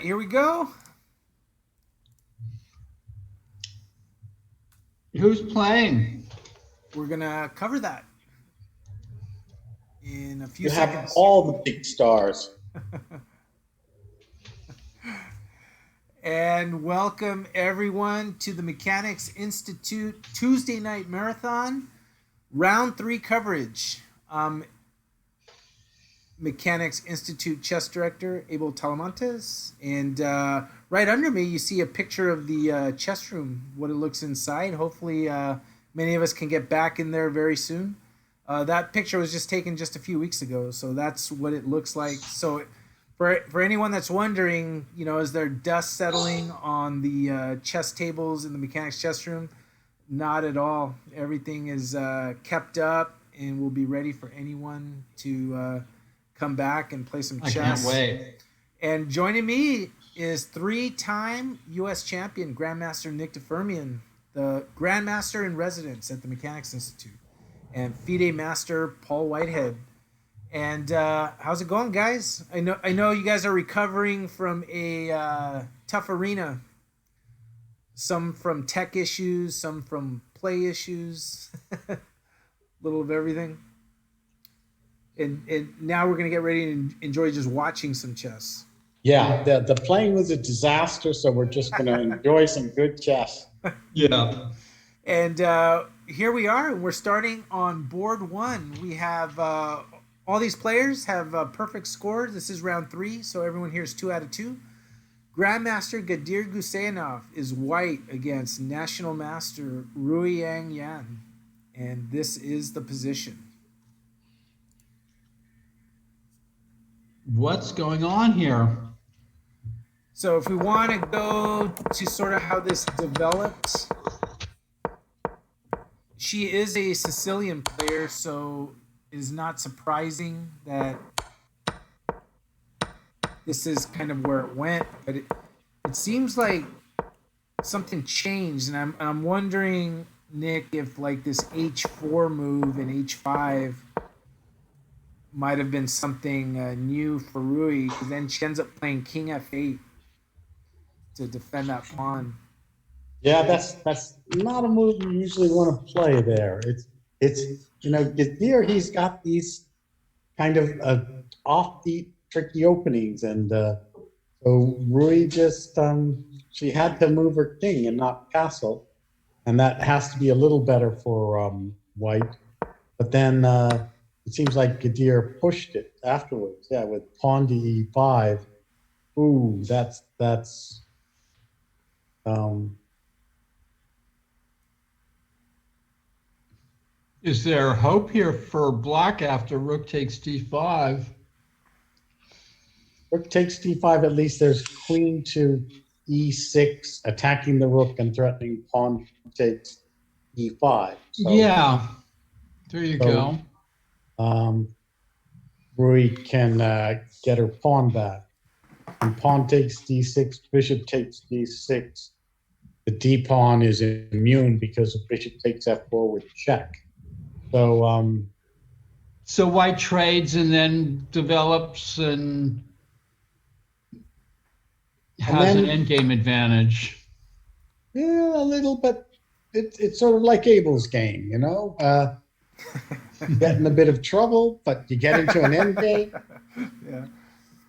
here we go. Who's playing? We're gonna cover that in a few You seconds. have all the big stars. And welcome everyone to the Mechanics Institute Tuesday Night Marathon, round 3 coverage. Mechanics Institute Chess Director Abel Talamantes, and right under me you see a picture of the chess room, what it looks inside. Hopefully many of us can get back in there very soon. That picture was just taken just a few weeks ago, so that's what it looks like. So for anyone that's wondering, is there dust settling on the chess tables in the Mechanics chess room? Not at all. Everything is kept up and will be ready for anyone to come back and play some chess. I can't wait. And joining me is 3-time U.S. champion Grandmaster Nick DeFermian, the Grandmaster in Residence at the Mechanics Institute, and FIDE Master Paul Whitehead. And how's it going, guys? I know you guys are recovering from a tough arena. Some from tech issues, some from play issues, a little of everything. And now we're going to get ready and enjoy just watching some chess. Yeah, the playing was a disaster, so we're just going to enjoy some good chess. Yeah. And here we are. We're starting on board 1. We have all these players have perfect scores. This is round 3, so everyone here is 2 out of 2. Grandmaster Gadir Guseyanov is white against National Master Ruiyang Yan. And this is the position. What's going on here? So if we want to go to sort of how this developed, she is a Sicilian player, so it is not surprising that this is kind of where it went. But it seems like something changed, and I'm wondering, Nick, if like this H4 move and H5 might have been something new for Rui, because then she ends up playing King F8 to defend that pawn. Yeah, that's not a move you usually want to play there. It's Gadir, he's got these kind of offbeat, tricky openings, and so Rui just she had to move her king and not castle, and that has to be a little better for White. But then it seems like Gadir pushed it afterwards. Yeah, with pawn to E5. Ooh, that's Is there hope here for black after rook takes d5? Rook takes d5. At least there's queen to e6, attacking the rook and threatening pawn takes e5. So, Yeah, there you go. Rui can get her pawn back. And pawn takes d6, bishop takes d6. The d pawn is immune because of bishop takes f4 with check. So So white trades and then develops and has an endgame advantage. yeah, a little bit. It's sort of like Abel's game, get in a bit of trouble, but you get into an end game. Yeah.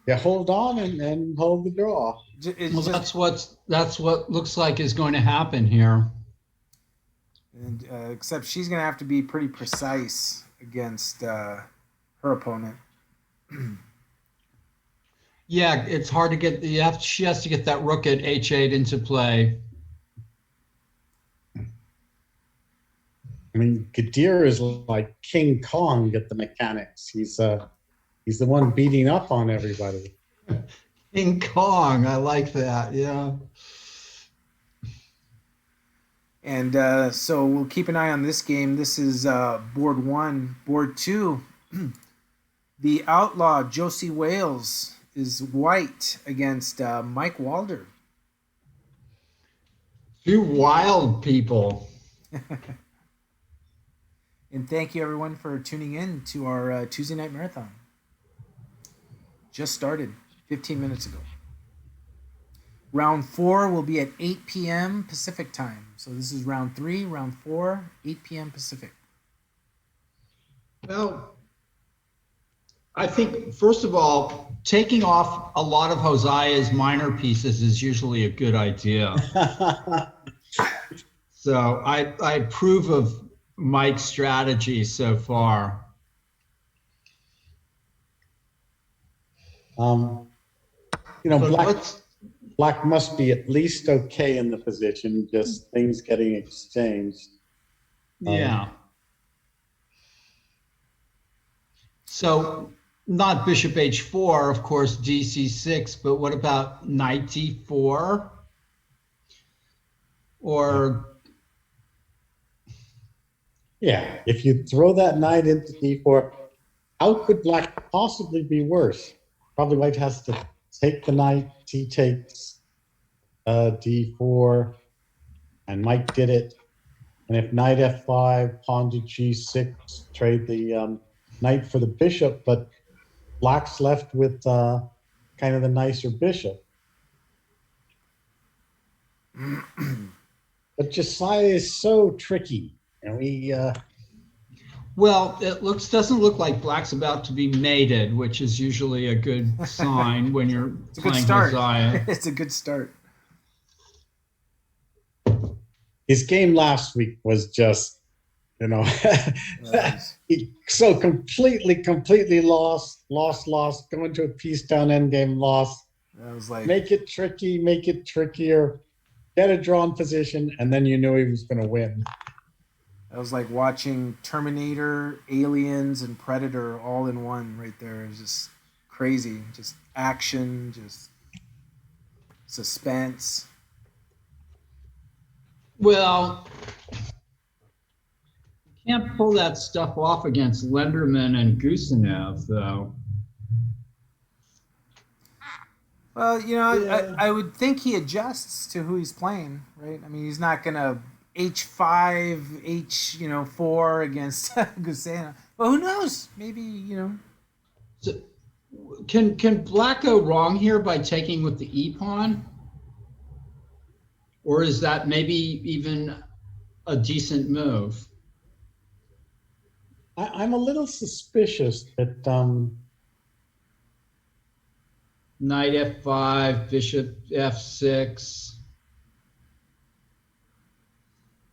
You hold on and hold the draw. Well, that's what looks like is going to happen here. And except she's going to have to be pretty precise against her opponent. Yeah, it's hard to get. She has to get that rook at h8 into play. I mean, Gadir is like King Kong at the Mechanics. He's the one beating up on everybody. King Kong, I like that. Yeah. And so we'll keep an eye on this game. This is board 1. Board 2, the outlaw Josie Wales is white against Mike Walder. Two wild people. And thank you, everyone, for tuning in to our Tuesday Night Marathon. Just started 15 minutes ago. Round 4 will be at 8 p.m. Pacific time. So this is round 3, round 4, 8 p.m. Pacific. Well, I think, first of all, taking off a lot of Hosea's minor pieces is usually a good idea. So I approve of Mike's strategy so far. But Black must be at least okay in the position, just things getting exchanged. Yeah. So not bishop h4, of course, dc6, but what about knight d4? Or yeah, if you throw that knight into d4, how could Black possibly be worse? Probably White has to take the knight, he takes d4, and Mike did it. And if knight f5, pawn to g6, trade the knight for the bishop, but Black's left with kind of the nicer bishop. But Josiah is so tricky. And well, it doesn't look like Black's about to be mated, which is usually a good sign when you're playing Hosea. It's a good start. His game last week was just, he so completely lost, going to a piece down endgame, lost. That was like, make it tricky, make it trickier, get a drawn position, and then you knew he was going to win. That was like watching Terminator, Aliens, and Predator all in one right there. It was just crazy. Just action, just suspense. Well, you can't pull that stuff off against Lenderman and Gusenev, though. Well, I would think he adjusts to who he's playing, right? I mean, he's not going to H5, 4 against Gusenev. Well, who knows? Maybe, So, can Black go wrong here by taking with the e-pawn? Or is that maybe even a decent move? I'm a little suspicious that Knight f5, bishop f6.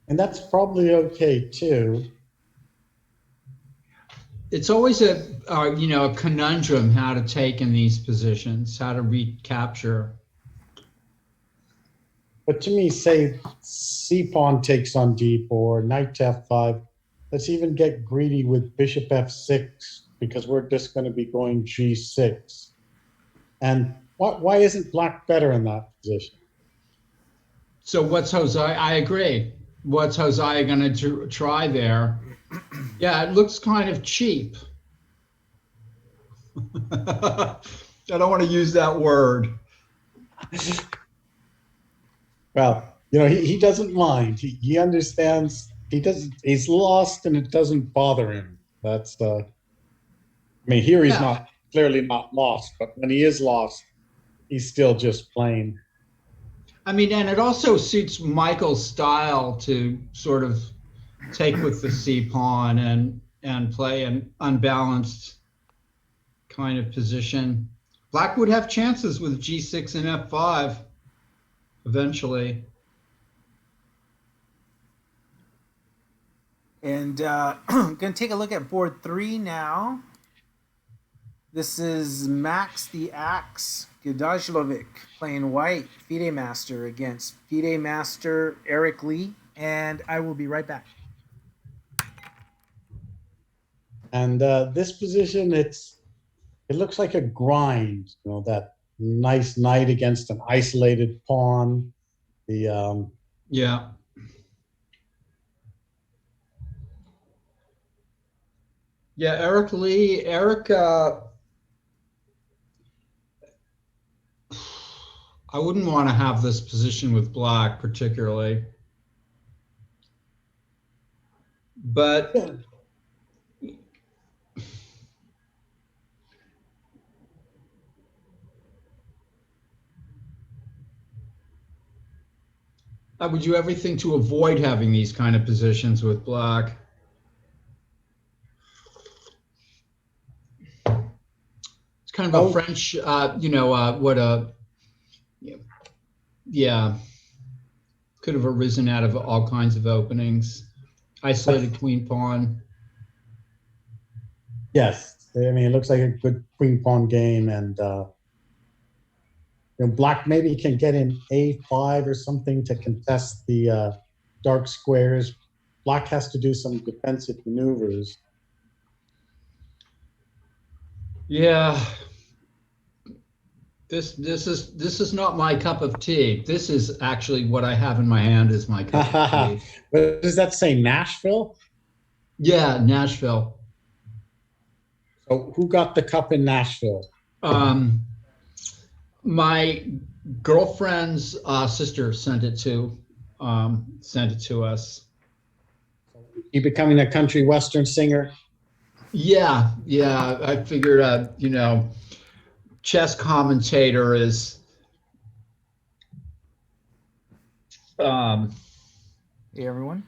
And that's probably okay too. It's always a conundrum how to take in these positions, how to recapture. But to me, say c-pawn takes on d4, knight to f5. Let's even get greedy with bishop f6 because we're just going to be going g6. And why isn't Black better in that position? So what's Hosea? I agree. What's Hosea going to try there? Yeah, it looks kind of cheap. I don't want to use that word. Well, he doesn't mind. He understands. He's lost, and it doesn't bother him. That's here he's clearly not lost, but when he is lost, he's still just playing. I mean, and it also suits Michael's style to sort of take with the c-pawn and play an unbalanced kind of position. Black would have chances with g6 and f5 eventually. And I'm going to take a look at board 3 now. This is Max the Axe Gdajlovic playing white, FIDE Master against FIDE Master Eric Lee. And I will be right back. And this position, it looks like a grind, that nice knight against an isolated pawn. Yeah. Yeah, Eric Lee, I wouldn't want to have this position with Black particularly. But I would do everything to avoid having these kind of positions with black. It's kind of a French, yeah, could have arisen out of all kinds of openings. Isolated queen pawn. Yes, I mean it looks like a good queen pawn game, and black maybe can get in a5 or something to contest the dark squares. Black has to do some defensive maneuvers. Yeah. This is not my cup of tea. This is actually what I have in my hand is my cup of tea. What does that say? Nashville? Yeah, Nashville. So who got the cup in Nashville? My girlfriend's sister sent it to us. You becoming a country western singer? Yeah. I figured, chess commentator is. Hey, everyone.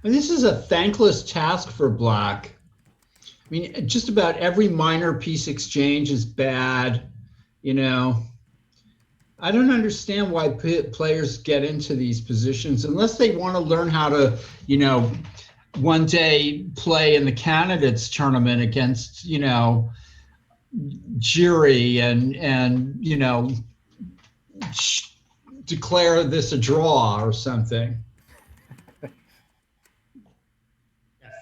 And this is a thankless task for black. I mean, just about every minor piece exchange is bad, I don't understand why players get into these positions unless they want to learn how to, one day play in the candidates tournament against, jury and declare this a draw or something.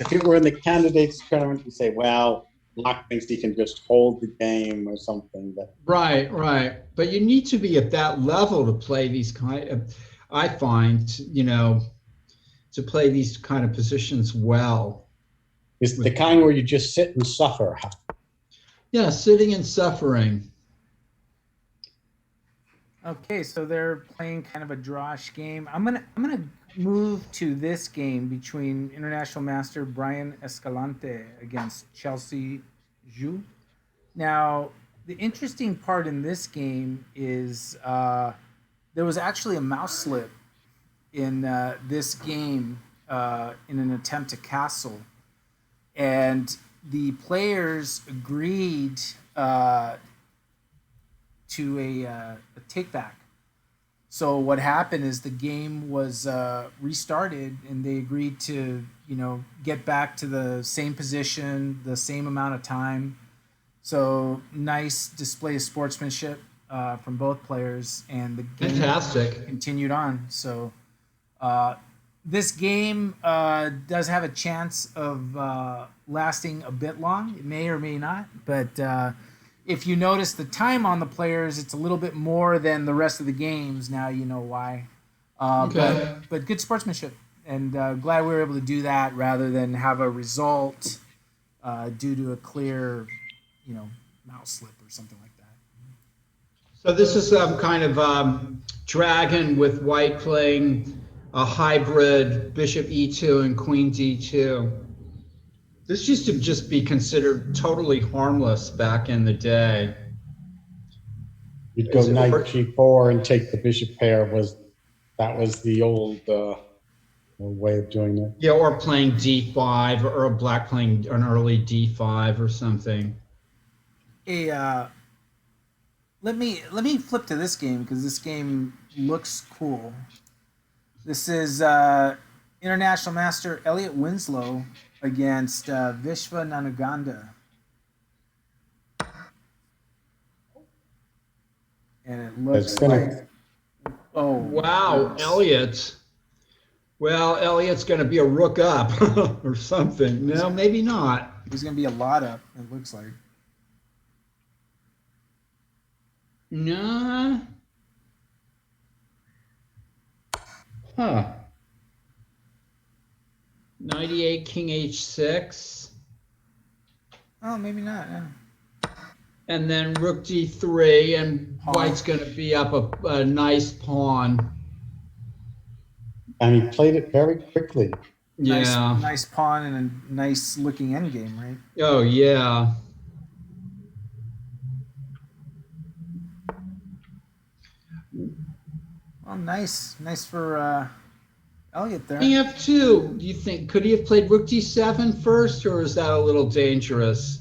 If it were in the candidates tournament, you say, well, black thinks he can just hold the game or something. But Right. But you need to be at that level to play these I find, to play these kind of positions well. it's the kind where you just sit and suffer. Yeah, sitting and suffering. Okay, so they're playing kind of a drawish game. I'm gonna move to this game between international master Brian Escalante against Chelsea Zhu. Now, the interesting part in this game is there was actually a mouse slip in this game in an attempt to castle, and the players agreed to a take back. So what happened is the game was restarted, and they agreed to get back to the same position, the same amount of time. So nice display of sportsmanship from both players, and the game Fantastic. continued on. So this game does have a chance of lasting a bit long. It may or may not, but if you notice the time on the players, it's a little bit more than the rest of the games. Now you know why. Okay. But good sportsmanship, and glad we were able to do that rather than have a result due to a clear, mouse slip or something like that. So this is some kind of dragon with white playing a hybrid bishop e2 and queen d2. This used to just be considered totally harmless back in the day. You'd go knight g4 and take the bishop pair. That was the old way of doing it. Yeah, or playing d5, or a black playing an early d5 or something. Hey, let me flip to this game because this game looks cool. This is international master Elliot Winslow against Vishva Nanaganda. And it looks like... Oh, wow, goodness. Elliot. Well, Elliot's going to be a rook up or something. No, maybe not. He's going to be a lot up, it looks like. Nah. Huh. 98 king h6. Oh, maybe not. Yeah. And then rook d3, and pawn. White's going to be up a nice pawn. And he played it very quickly. Yeah. Nice pawn and a nice looking endgame, right? Oh, yeah. Oh, nice for Elliot there. King F2, do you think, could he have played rook d7 first, or is that a little dangerous?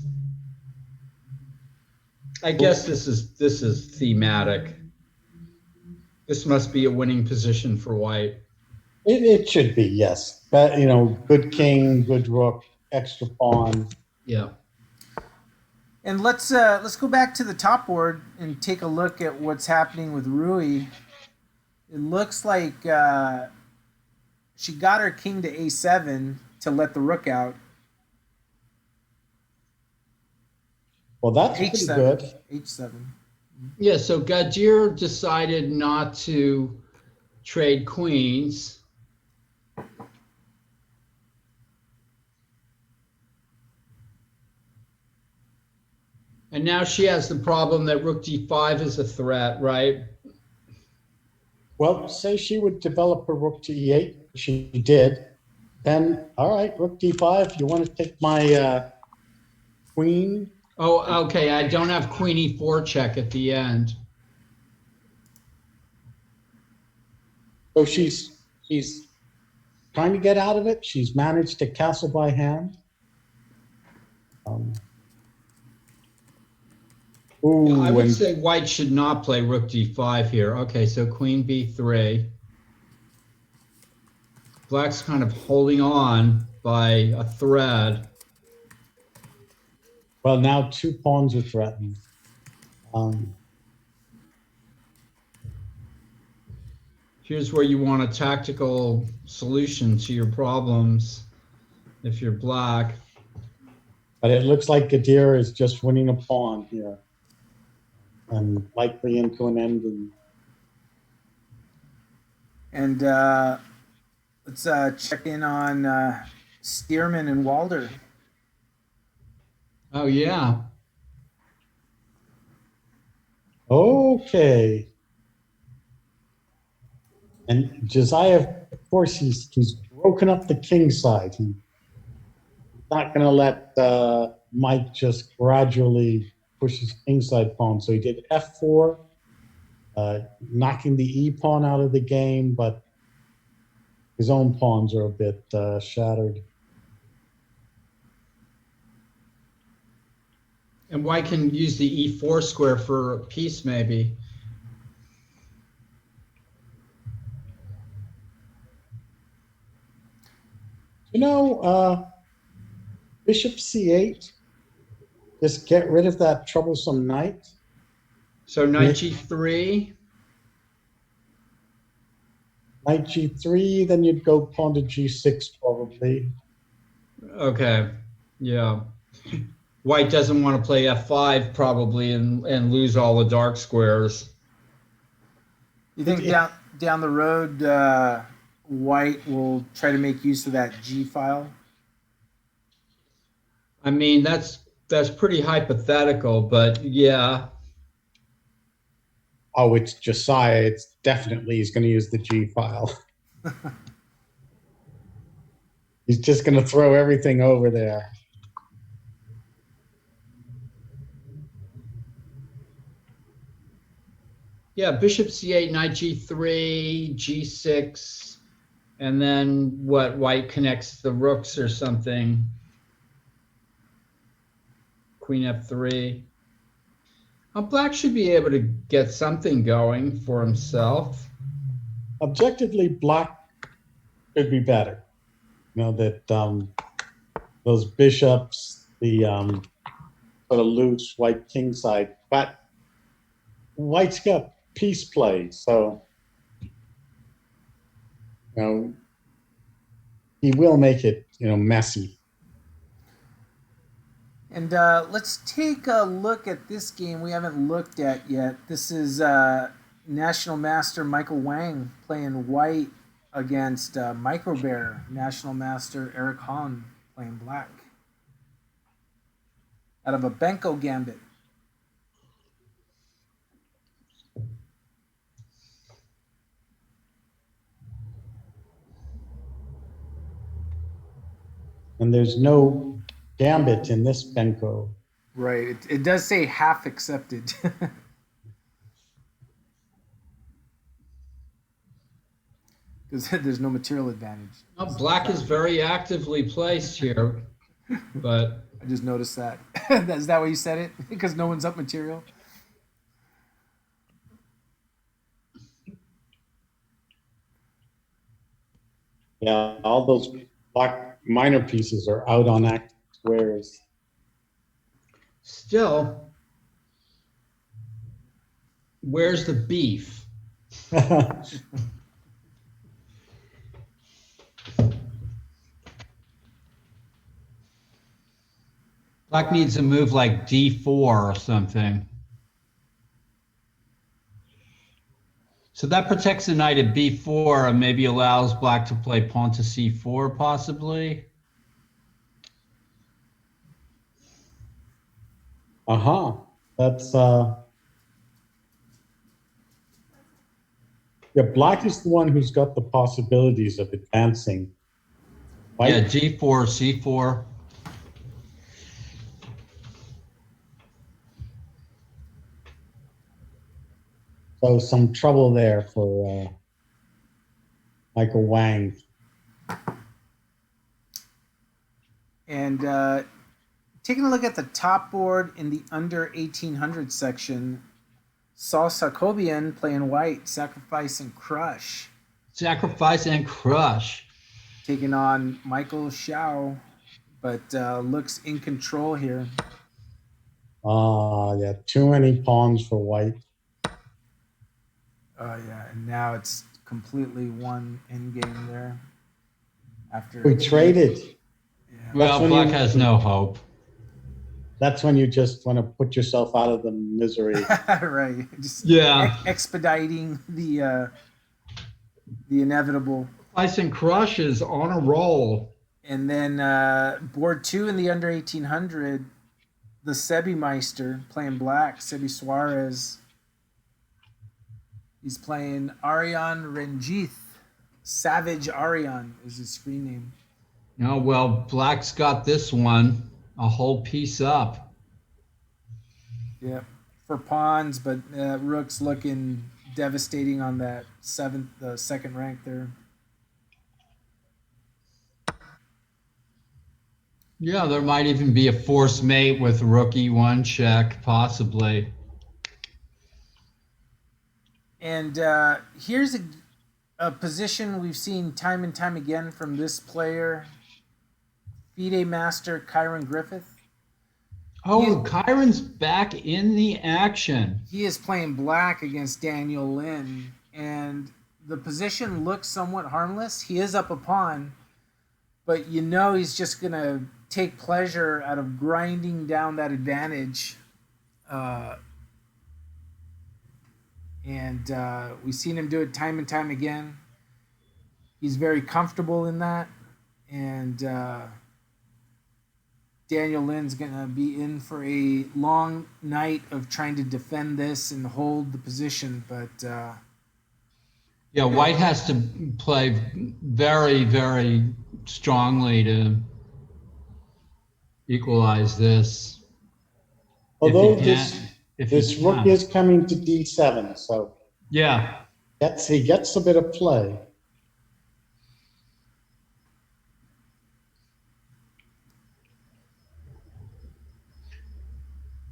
I guess this is thematic. This must be a winning position for white. It should be, yes. But, good king, good rook, extra pawn. Yeah. And let's go back to the top board and take a look at what's happening with Rui. It looks like she got her king to a7 to let the rook out. Well, that's pretty good. H7. Yeah, so Gadir decided not to trade queens. And now she has the problem that rook d5 is a threat, right? Well, say she would develop her rook to e8. She did. Then, all right, rook d5. You want to take my queen? Oh, okay. I don't have queen e4 check at the end. So she's trying to get out of it. She's managed to castle by hand. I would say white should not play rook d5 here. Okay, so queen b3. Black's kind of holding on by a thread. Well, now 2 pawns are threatened. Here's where you want a tactical solution to your problems if you're black. But it looks like Gadir is just winning a pawn here. And likely into an ending. And let's check in on Stearman and Walder. Oh, yeah. Okay. And Josiah, of course, he's broken up the king side. He's not going to let Mike just gradually push his king side pawn. So he did f4, knocking the e pawn out of the game, but his own pawns are a bit shattered. And white can use the e4 square for a piece, maybe. Bishop c8, just get rid of that troublesome knight. So knight g3. Knight g3, then you'd go pawn to g6 probably. Okay, yeah. White doesn't want to play f5 probably and lose all the dark squares. You think down the road, white will try to make use of that G file? I mean, that's pretty hypothetical, but yeah. Oh, it's Josiah. It's definitely he's going to use the G file. He's just going to throw everything over there. Yeah, bishop c8, knight g3, g6, and then what? White connects the rooks or something. Queen f3. Black should be able to get something going for himself. Objectively, black could be better. That those bishops, the sort of loose white king side, but white's got piece play, so he will make it messy. And let's take a look at this game we haven't looked at yet. This is National Master Michael Wang playing white against Micro Bear, National Master Eric Hahn playing black. Out of a Benko Gambit. And there's no gambit in this Benko. Right. It does say half accepted. because there's no material advantage. Well, black is very actively placed here, but I just noticed that. Is that why you said it? Because no one's up material? Yeah, all those black minor pieces are out on active squares. still, where's the beef? Black needs to move like d4 or something. So that protects the knight at b4 and maybe allows black to play pawn to c4 possibly. That's yeah, black is the one who's got the possibilities of advancing. White, Yeah, g4, c4. so some trouble there for Michael Wang. And taking a look at the top board in the under 1800 section, Saul Sakobian playing white, sacrifice and crush, Sacrifice and crush. taking on Michael Xiao, but looks in control here. Yeah, too many pawns for white. Yeah, and now it's completely one endgame there. After We traded. Yeah. Well, when black you- has no hope. That's when you just want to put yourself out of the misery. Right, just Yeah. expediting the inevitable. Sacrifice and crush is on a roll. And then board 2 in the under 1800, the Sebi Meister playing black, Sebi Suarez. He's playing Arian Renjith. Savage Arian is his screen name. Oh, well, black's got this one a whole piece up. Yep, for pawns, but rook's looking devastating on that second rank there. Yeah, there might even be a force mate with rook e1 check, possibly. And here's a position we've seen time and time again from this player, FIDE master Kyron Griffith. Oh, Kyron's back in the action. He is playing black against Daniel Lin, and the position looks somewhat harmless. He is up a pawn, but you know he's just going to take pleasure out of grinding down that advantage. And we've seen him do it time and time again. He's very comfortable in that. And Daniel Lin's going to be in for a long night of trying to defend this and hold the position. But yeah, white has to play very, very strongly to equalize this. Although If he this rook can. is coming to d7, so Yeah. he gets a bit of play.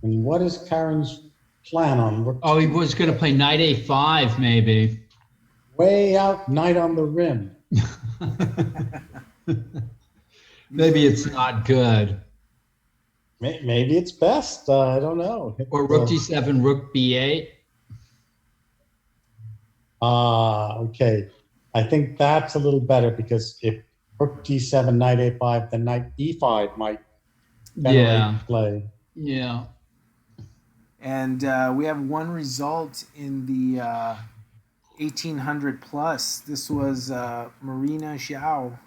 And what is Karen's plan on rook? Oh, he was going to play knight a5, maybe. Way out, knight on the rim. Maybe it's not good. Maybe it's best. I don't know. Or rook d7, rook b8. Okay. I think that's a little better because if rook d7, knight a5, then knight e5 might generate Yeah. play. Yeah. And we have one result in the 1800 plus. This was Marina Xiao,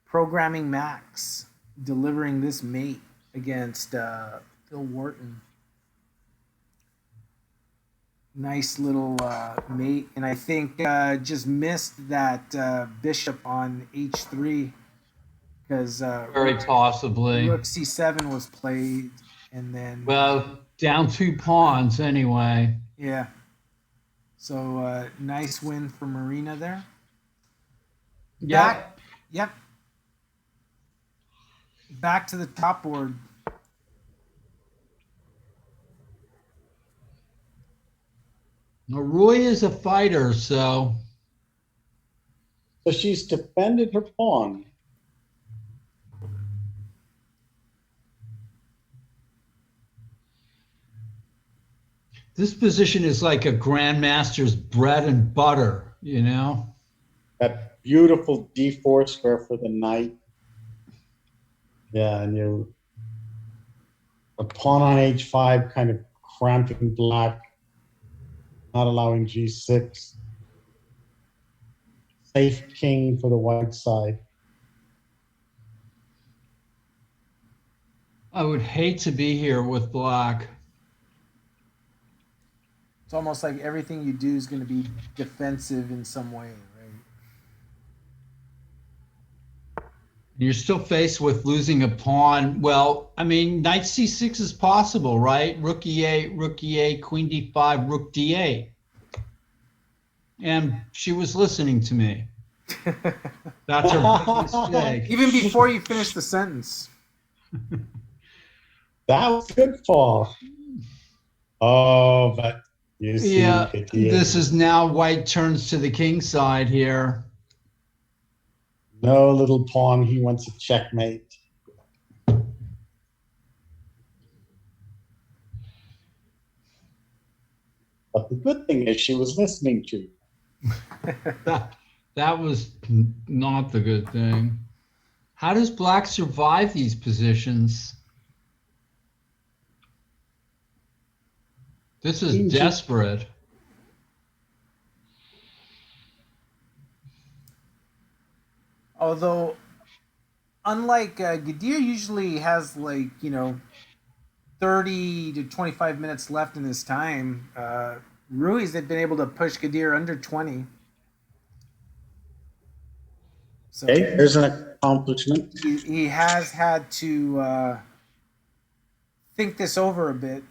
programming Max, delivering this mate against Phil Wharton. Nice little mate. And I think just missed that bishop on h3 because Very possibly. rook c7 was played. And then... Well, down 2 pawns anyway. Yeah. So nice win for Marina there. Back, yep. Back to the top board. Now, Rui is a fighter, so So she's defended her pawn. this position is like a grandmaster's bread and butter, you know? That beautiful d4 square for the knight. Yeah, and you a pawn on h5 kind of cramping black, not allowing g6. Safe king for the white side. I would hate to be here with black. It's almost like everything you do is going to be defensive in some way, right? You're still faced with losing a pawn. Well, I mean, knight c6 is possible, right? Rook e8, queen d5, rook d8. And she was listening to me. That's her big mistake. Even before you finish the sentence. That was good fall. Oh, but you see, Yeah, this is now white turns to the king side here. no little pawn. He wants a checkmate. But the good thing is she was listening to you. That was not the good thing. How does black survive these positions? This is desperate. Although, unlike Gadir usually has 30 to 25 minutes left in his time, Ruiz have been able to push Gadir under 20. So Okay, there's an accomplishment. he has had to think this over a bit.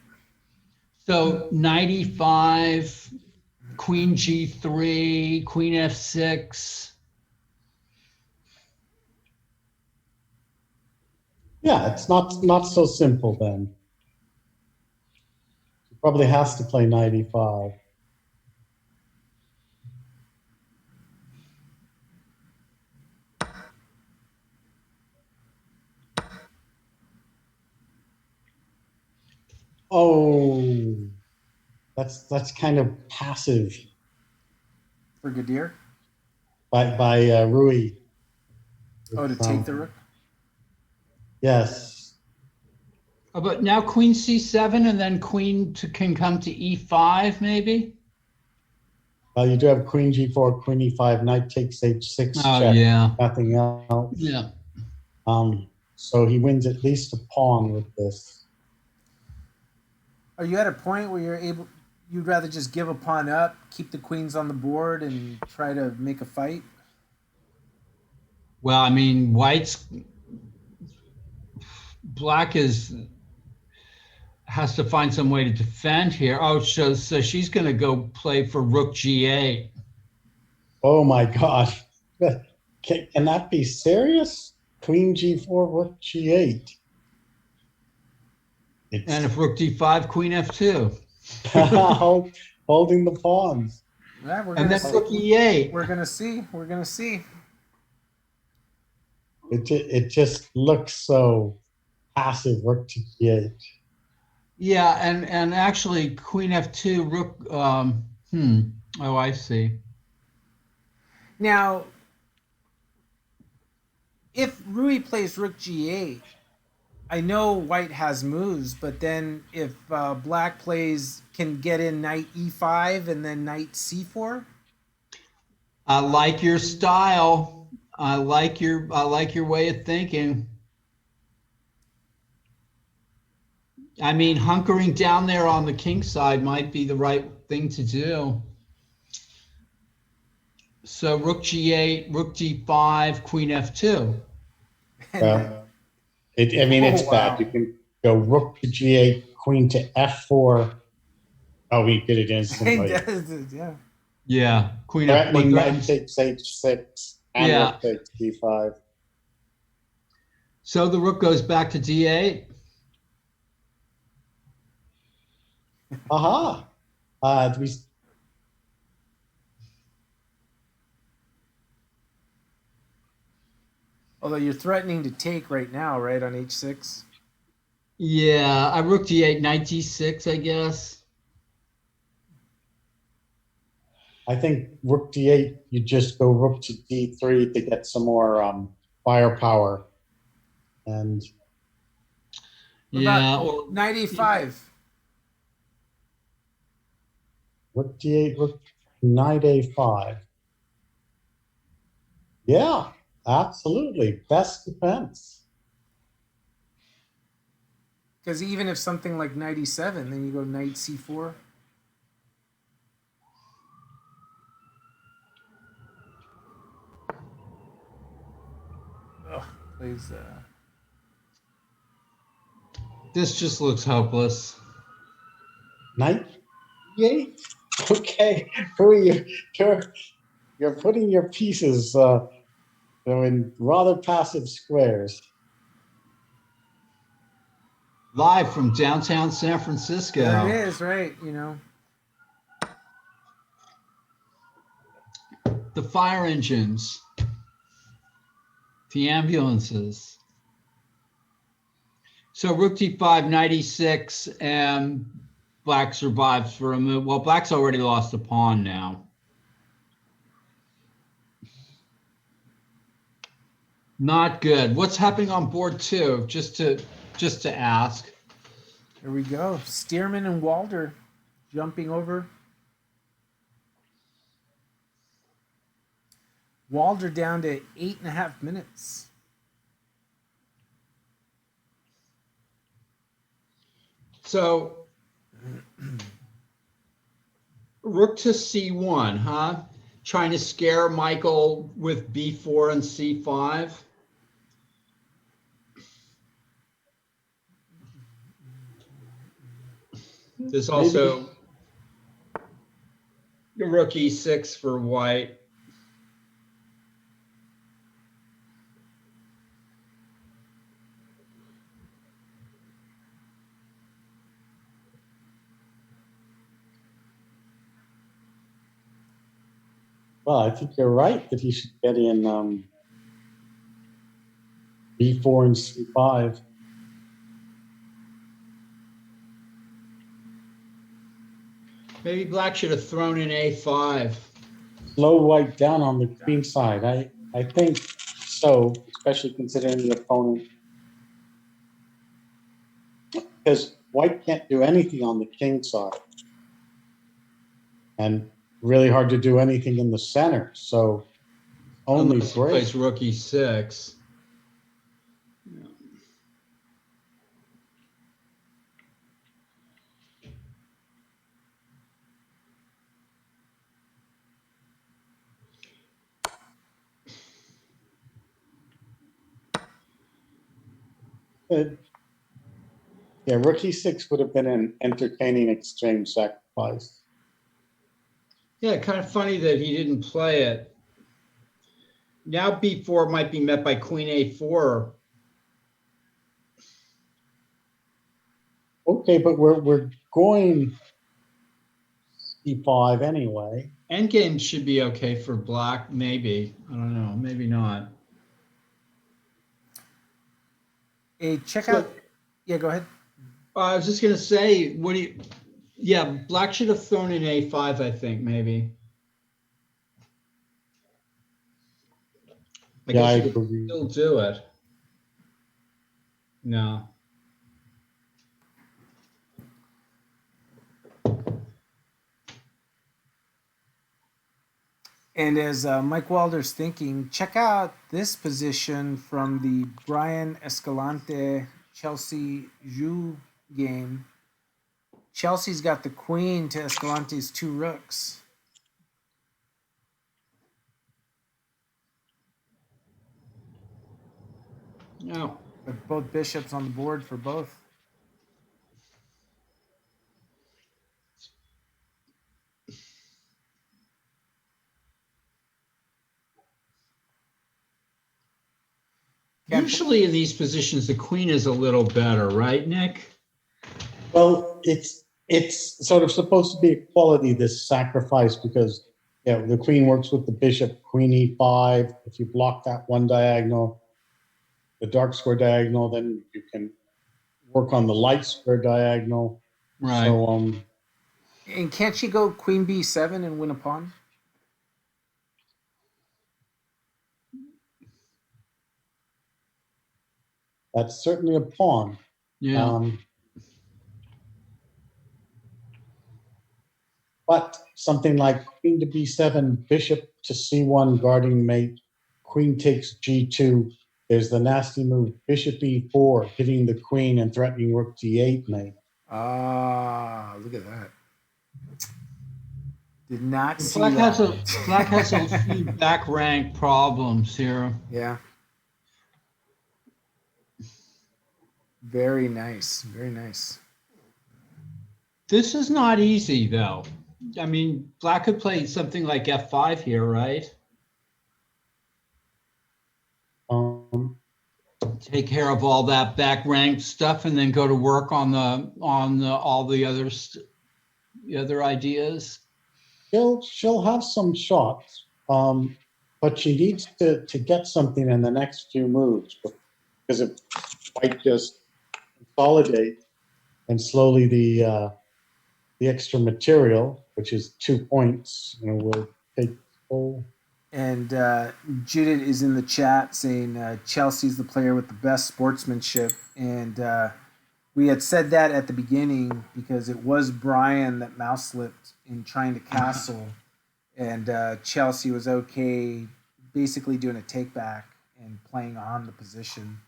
So 95, queen g3, queen f6. Yeah, it's not so simple then. He probably has to play 95. Oh, that's kind of passive For Gadir? by Rui. Oh, to take the rook? Yes. But now queen c7 and then queen can come to e5 maybe? Well, you do have queen g4, queen e5, knight takes h6 Oh, check, yeah. nothing else. Yeah. So he wins at least a pawn with this. Are you at a point where you'd rather just give a pawn up, keep the queens on the board, and try to make a fight? Well, I mean, black has to find some way to defend here. Oh, so she's going to go play for rook g8. Oh my gosh. Can that be serious? Queen g4, rook g8. And if rook d5, queen f2. Holding the pawns. Yeah, And then rook e8. We're gonna see. We're gonna see. It just looks so passive, rook to g8. Yeah, and actually queen f2, rook, oh, I see. Now, if Rui plays rook g8, I know white has moves, but then if black can get in knight e5 and then knight c4. I like your style. I like your way of thinking. I mean, hunkering down there on the king side might be the right thing to do. So rook g8, rook d5, queen f2. Well, it's wow. bad. You can go rook to g8, queen to f4. Oh, he did it instantly. Yeah. Yeah, queen Threatening f4. knight takes h6. And Yeah. rook takes d5. So the rook goes back to d8. Aha! Do we, Although you're threatening to take right now, right, on h6. Yeah, I rook d8, knight d6, I guess. I think rook d8, you just go rook to d3 to get some more firepower. And What about Yeah, or knight a5? rook d8, rook knight a5. Yeah, absolutely. Best defense. Because even if something like knight e7, then you go knight c4. Oh, plays. this just looks hopeless. Knight e8? Okay. Who are you? You're putting your pieces in rather passive squares. Live from downtown San Francisco. There it is, right? You know. The fire engines, the ambulances. So rook d5, knight e6, and black survives for a move. Well, black's already lost a pawn now. Not good. What's happening on board two? Just to ask. Here we go. Stearman and Walder jumping over. Walder down to 8.5 minutes. So rook to c1, huh? Trying to scare Michael with b4 and c5. There's also rook e6 for white. Well, I think you're right that he should get in b4 and c5. Maybe black should have thrown in a5. Slow white down on the queen side. I think so, especially considering the opponent. Because white can't do anything on the king side. And really hard to do anything in the center. So only Unless he break. plays rook e6. Yeah, rook e6 would have been an entertaining exchange sacrifice. Yeah, kind of funny that he didn't play it. Now b4 might be met by queen a4. Okay, but we're going e5 anyway. Endgame should be okay for black, maybe. I don't know, maybe not. Hey, check out. Yeah, go ahead. I was just gonna say, what do you? Yeah, black should have thrown in a5. I think maybe. I Yeah, guess I you could agree. still do it. No. And as Mike Walder's thinking, check out this position from the Brian Escalante Chelsea Zhu game. Chelsea's got the queen to Escalante's 2 rooks. No. But both bishops on the board for both. Usually in these positions, the queen is a little better, right, Nick? Well, it's sort of supposed to be equality, this sacrifice, because the queen works with the bishop, queen e5. If you block that one diagonal, the dark square diagonal, then you can work on the light square diagonal. Right. So And can't she go queen b7 and win a pawn? that's certainly a pawn. Yeah. But something like queen to b7, bishop to c1, guarding mate, queen takes g2. There's the nasty move, bishop e4, hitting the queen and threatening rook d8 mate. Ah, look at that. Did not see Black that. Black has a few back rank problems here. Yeah. Very nice. Very nice. This is not easy, though. I mean, Black could play something like f5 here, right? Take care of all that back rank stuff, and then go to work on all the other ideas. She'll have some shots, but she needs to get something in the next few moves, because if White just consolidate and slowly the extra material, which is 2 points, will take full. And Judith is in the chat saying Chelsea's the player with the best sportsmanship. And we had said that at the beginning because it was Brian that mouse slipped in trying to castle. And Chelsea was okay basically doing a take back and playing on the position.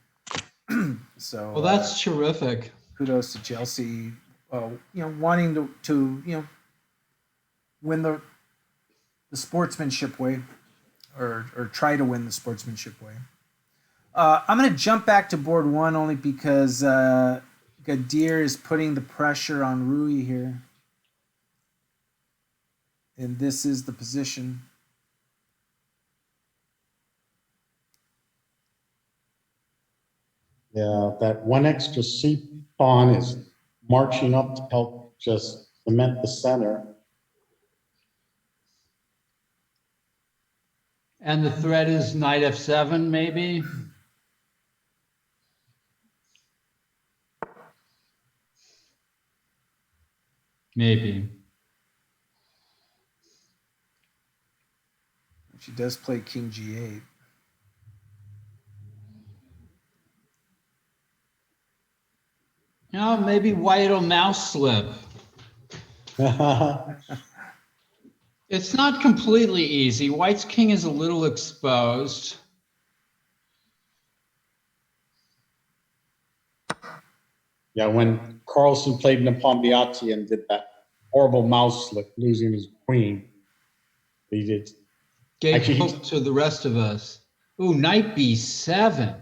So well, that's terrific. Kudos to Chelsea, wanting to win the sportsmanship way, or try to win the sportsmanship way. I'm going to jump back to board one only because Gadir is putting the pressure on Rui here. And this is the position. Yeah, that one extra C pawn is marching up to help just cement the center. And the threat is knight f7, maybe? Maybe. She does play king g8. Maybe White will mouse slip. It's not completely easy. White's king is a little exposed. Yeah, when Carlsen played Nepomniachtchi and did that horrible mouse slip, losing his queen, he did. Gave Actually, hope to the rest of us. Ooh, knight b7.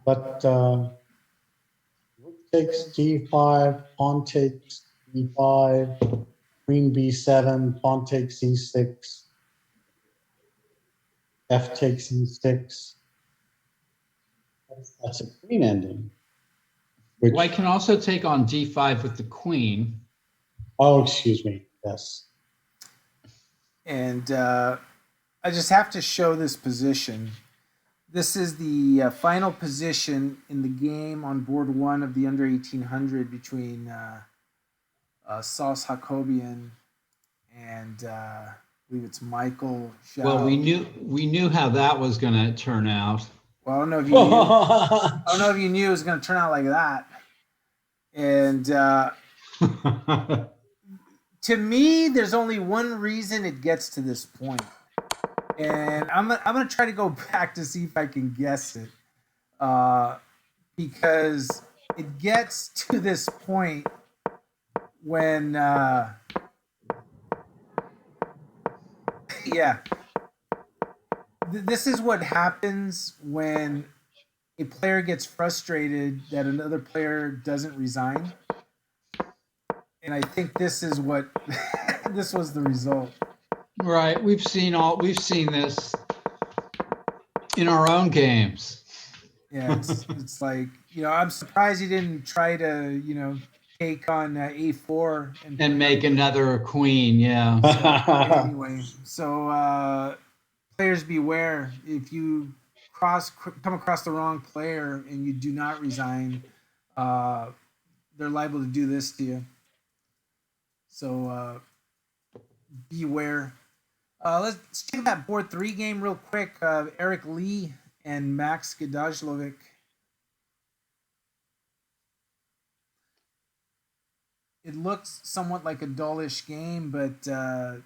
But rook takes d5, pawn takes d5, queen b7, pawn takes e6, f takes e6. That's a queen ending. White can also take on d5 with the queen. Oh, excuse me. Yes. And I just have to show this position. This is the final position in the game on board one of the under 1800 between Sauce Jacobian and I believe it's Michael Zhao. Well, we knew how that was going to turn out. Well, I don't know if you knew. I don't know if you knew it was going to turn out like that. And to me, there's only one reason it gets to this point. And I'm gonna try to go back to see if I can guess it, because it gets to this point when, this is what happens when a player gets frustrated that another player doesn't resign, and I think this is what this was the result. Right. We've seen this in our own games. Yeah, it's like, I'm surprised he didn't try to, take on A4 And make another queen, yeah. anyway. So players beware. If you come across the wrong player and you do not resign, they're liable to do this to you. So beware. Let's check that board 3 game real quick. Eric Lee and Max Gadajlovic. It looks somewhat like a dullish game, but does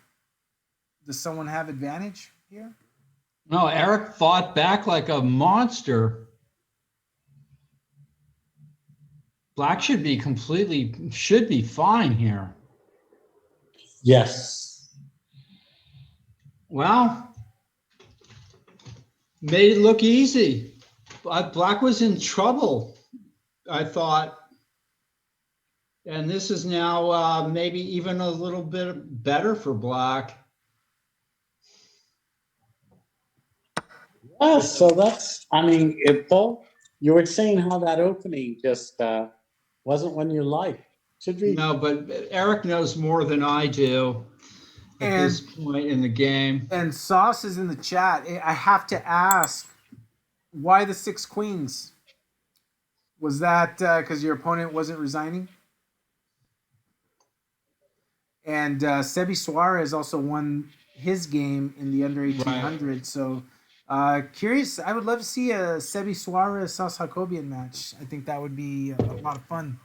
someone have advantage here? No, Eric fought back like a monster. Black should be fine here. Yes. Well, made it look easy. Black was in trouble, I thought. And this is now maybe even a little bit better for Black. Well, so that's, if Paul, you were saying how that opening just wasn't when you like. Should we? No, but Eric knows more than I do at this point in the game. And Sauce is in the chat. I have to ask, why the 6 queens? Was that because your opponent wasn't resigning? And Sebi Suarez also won his game in the under 1800. Right. So curious. I would love to see a Sebi Suarez Sauce Jacobian match. I think that would be a lot of fun.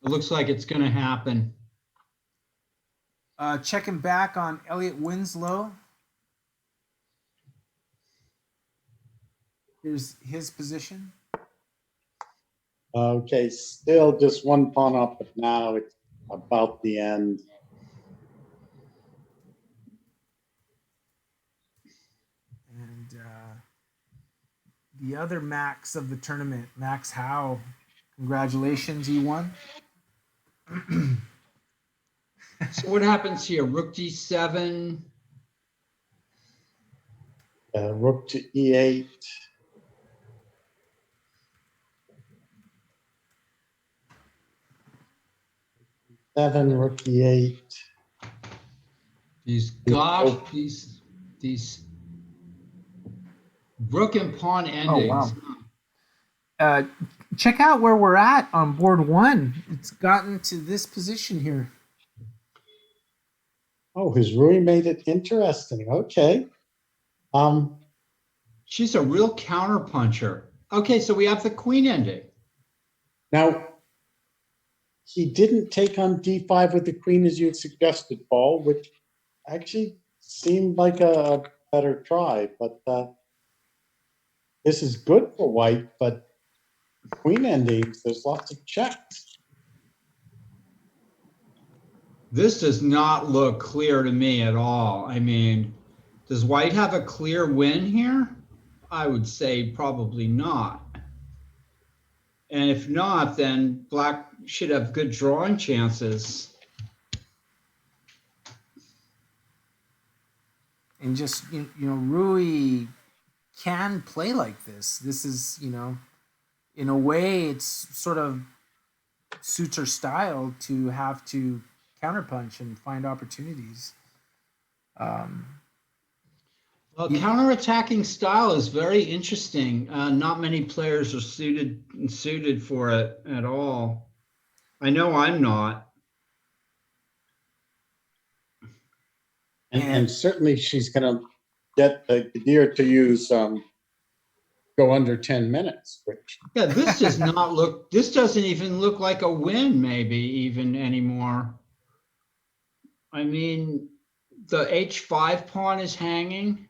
It looks like it's going to happen. Checking back on Elliot Winslow. Here's his position. Okay, still just 1 pawn up, but now it's about the end. And the other Max of the tournament, Max Howe. Congratulations, he won. So what happens here? Rook d7. Rook to e8. Rook e8. These rook and pawn endings. Oh, wow. Check out where we're at on board 1. It's gotten to this position here. Oh, his Rui made it interesting. Okay. She's a real counterpuncher. Okay, so we have the queen ending. Now, he didn't take on d5 with the queen as you had suggested, Paul, which actually seemed like a better try. But this is good for white, but queen endings, there's lots of checks. This does not look clear to me at all. I mean, does white have a clear win here? I would say probably not. And if not, then black should have good drawing chances. And just, Rui can play like this. This is, in a way, it's sort of suits her style to have to counterpunch and find opportunities. Well, counterattacking style is very interesting. Not many players are suited for it at all. I know I'm not. And certainly she's going to get Kadir to use go under 10 minutes. Which yeah, this does not look. This doesn't even look like a win, maybe even anymore. I mean, the h5 pawn is hanging.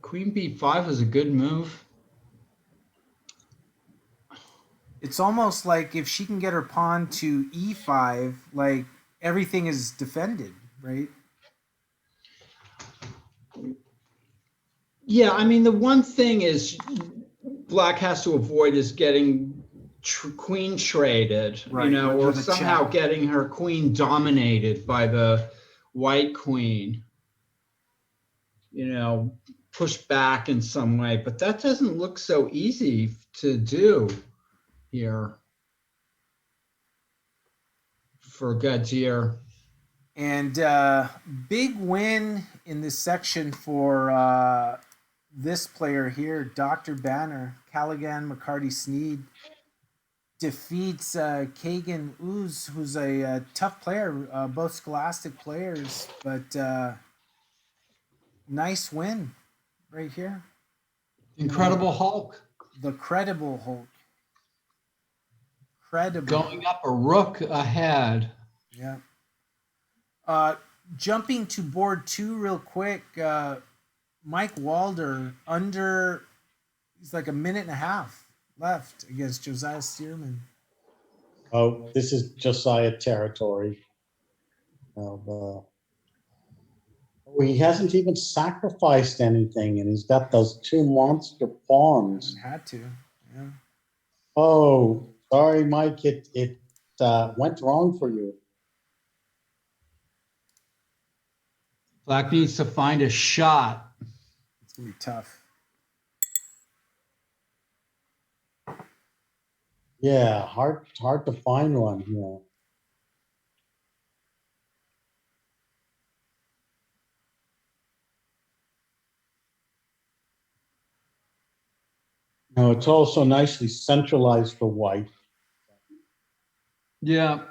Queen b5 was a good move. It's almost like if she can get her pawn to e5, like everything is defended, right? Yeah, I mean, the one thing is black has to avoid is getting queen traded, Right, or with a somehow check. getting her queen dominated by the white queen, pushed back in some way. But that doesn't look so easy to do here for Gadzhir. And big win in this section for this player here, Dr. Banner. Callaghan McCarty Sneed defeats Kagan Ooze, who's a tough player, both scholastic players, but nice win right here. Incredible Hulk. The credible Hulk. Credible. Going up a rook ahead. Yeah. Jumping to board 2 real quick, Mike Walder he's like a minute and a half left against Josiah Stearman. Oh, this is Josiah territory. He hasn't even sacrificed anything, and he's got those 2 monster pawns. Had to, yeah. Oh, sorry, Mike. It went wrong for you. Black needs to find a shot. It's gonna be tough. Yeah, hard to find one here. No, it's also nicely centralized for white. Yeah.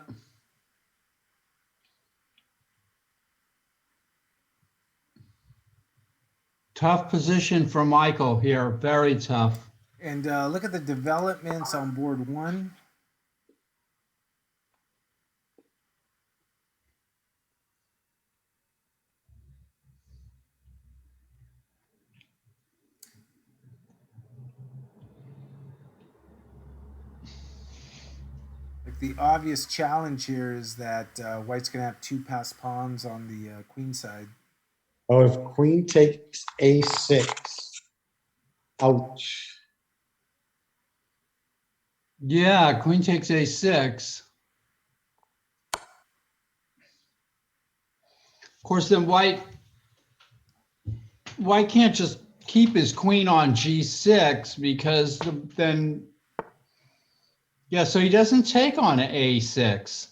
Tough position for Michael here. Very tough. And look at the developments on board 1. Like the obvious challenge here is that white's gonna have 2 passed pawns on the queen side. Oh, if queen takes a6. Ouch. Yeah, queen takes a6. Of course, then white can't just keep his queen on g6 because then, yeah, so he doesn't take on an a6.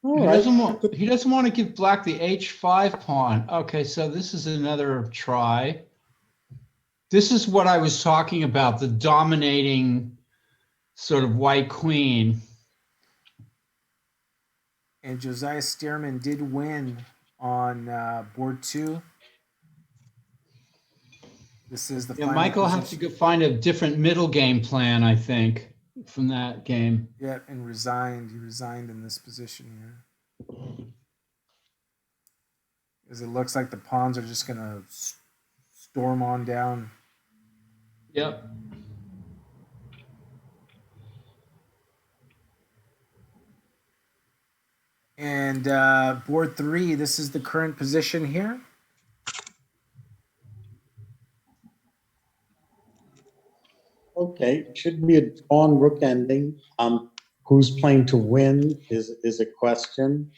He doesn't want to give black the h5 pawn. Okay, so this is another try. This is what I was talking about, the dominating sort of white queen. And Josiah Stearman did win on board 2. This is the final Michael has to go find a different middle game plan, I think, from that game. Yeah, and resigned. He resigned in this position here. Because it looks like the pawns are just going to storm on down. Yep. And board 3, this is the current position here. Okay, should be a pawn rook ending. Who's playing to win is a question.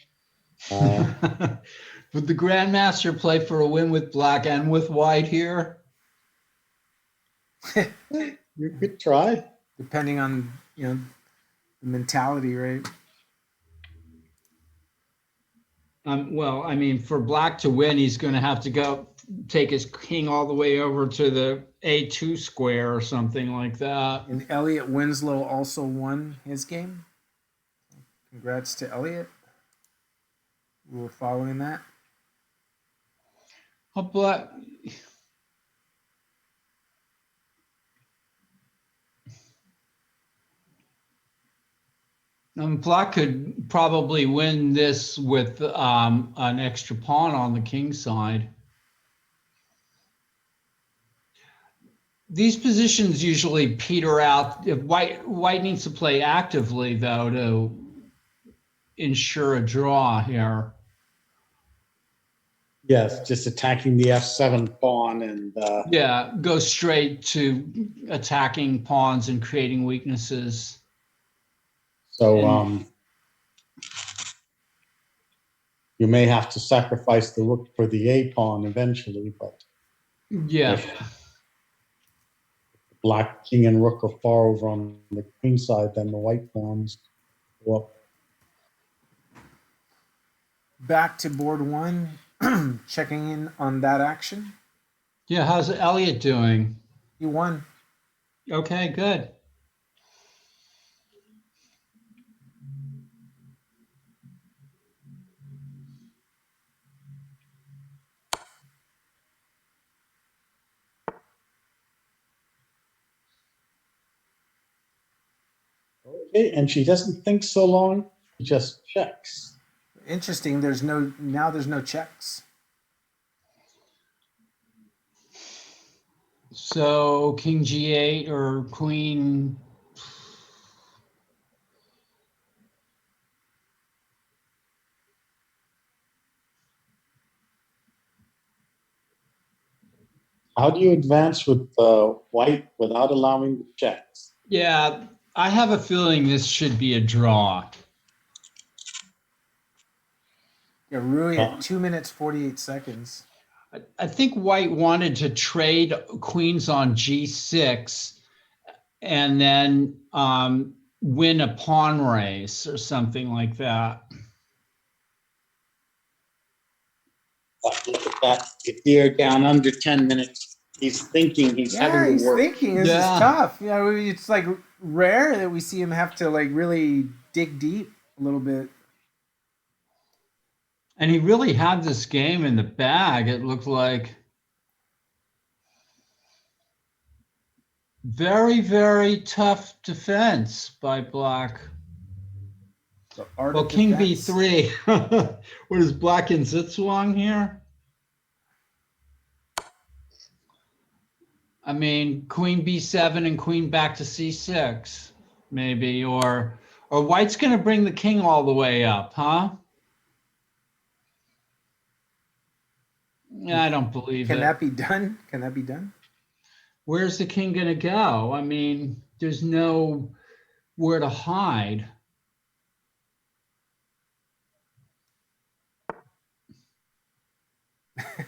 Would the Grandmaster play for a win with black and with white here? You could try. Depending on, the mentality, right? Well, I mean, for black to win, he's going to have to go take his king all the way over to the A2 square or something like that. And Elliot Winslow also won his game. Congrats to Elliot. We were following that. Oh, but black could probably win this with an extra pawn on the king side. These positions usually peter out. If white needs to play actively, though, to ensure a draw here. Yes, just attacking the f7 pawn and Yeah, go straight to attacking pawns and creating weaknesses. so And- you may have to sacrifice the rook for the a pawn eventually, but Yeah. if black king and rook are far over on the queen side, then the white pawns go up. Back to board one, checking in on that action. Yeah, how's Elliot doing? He won. Okay, good. Okay, and she doesn't think so long, she just checks. Interesting. There's no checks. So king g8 or queen. How do you advance with white without allowing the checks? Yeah, I have a feeling this should be a draw. Yeah, Rui at 2 minutes 48 seconds. I think white wanted to trade queens on g6 and then win a pawn race or something like that. But look at that. Kadir down under 10 minutes. He's thinking, he's Yeah, having he's to work. thinking this Yeah. is tough. You know, it's like rare that we see him have to like really dig deep a little bit. And he really had this game in the bag. It looked like very, very tough defense by black. The art Well, of king defense. b3. What is black in Zitswang here? I mean, queen b7 and queen back to c6, maybe, or white's going to bring the king all the way up, huh? I don't believe Can it. that be done? Can that be done? Where's the king going to go? I mean, there's no where to hide.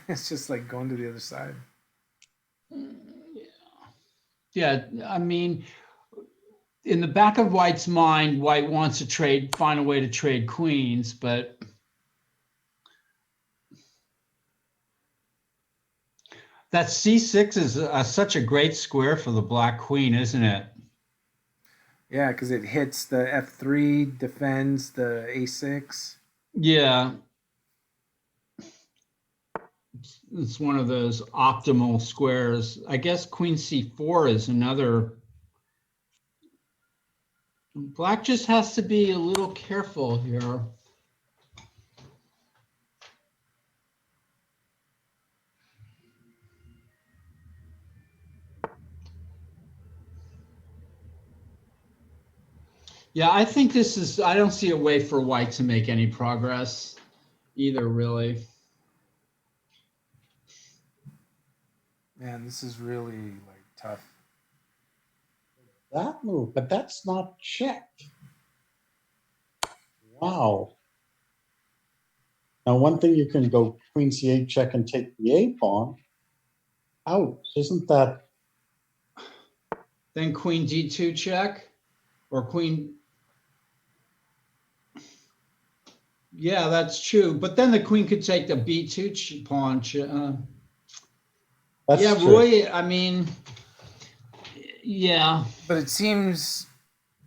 It's just like going to the other side. Yeah, I mean, in the back of white's mind, white wants to find a way to trade queens, but that c6 is such a great square for the black queen, isn't it? Yeah, because it hits the f3, defends the a6. Yeah. It's one of those optimal squares. I guess queen c4 is another. Black just has to be a little careful here. Yeah, I think I don't see a way for white to make any progress either, really. Man, this is really like tough. That move, but that's not check. Wow. Now, one thing you can go queen c8 check and take the a pawn. Ouch, isn't that? Then queen d2 check or queen. Yeah, that's true. But then the queen could take the b2 pawn. That's Yeah, true. Roy, I mean, yeah. But it seems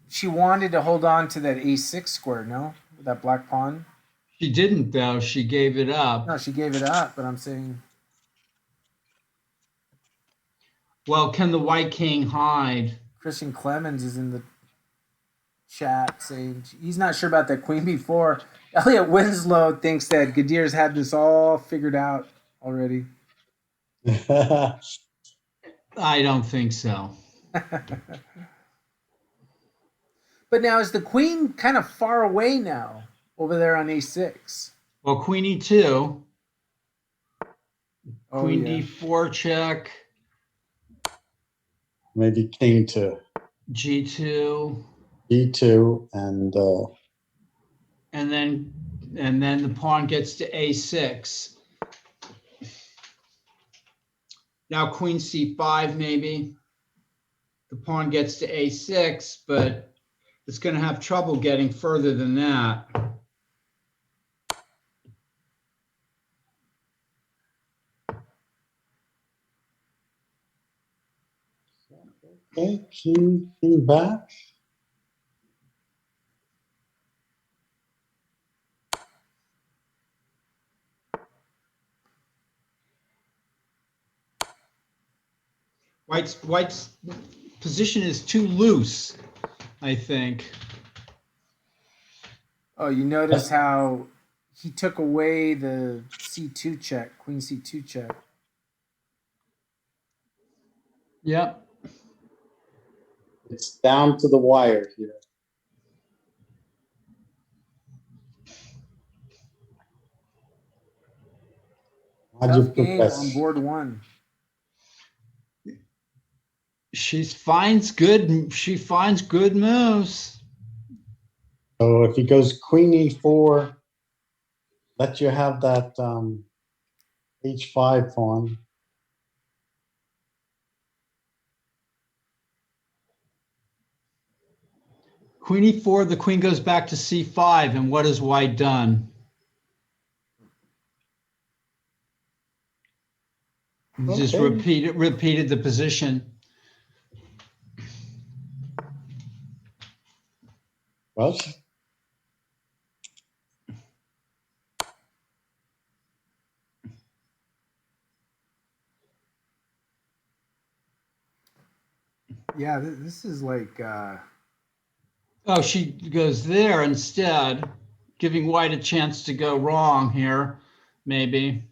she wanted to hold on to that a6 square, no? That black pawn. She didn't, though. She gave it up. No, she gave it up, but I'm saying. Well, can the white king hide? Christian Clemens is in the chat saying he's not sure about that queen b4. Elliot Winslow thinks that Gadir's had this all figured out already. I don't think so. But now is the queen kind of far away now over there on a6? Well, queen e2. Oh, Queen yeah. D4 check, Maybe king to G2, E2 and and then the pawn gets to A6. Now Queen C5 maybe. The pawn gets to A6, but it's going to have trouble getting further than that. okay, king back. White's position is too loose, I think. Oh, you notice how he took away the C2 check, Queen C2 check. Yep. It's down to the wire here. How'd you Tough game on progress? board one. She finds good moves. So if he goes queen e4, let you have that h5 pawn. Queen E4, the queen goes back to C5, and what has white done? Just Okay. repeated the position. Well, Yeah, this is like Oh, she goes there instead, giving white a chance to go wrong here, maybe.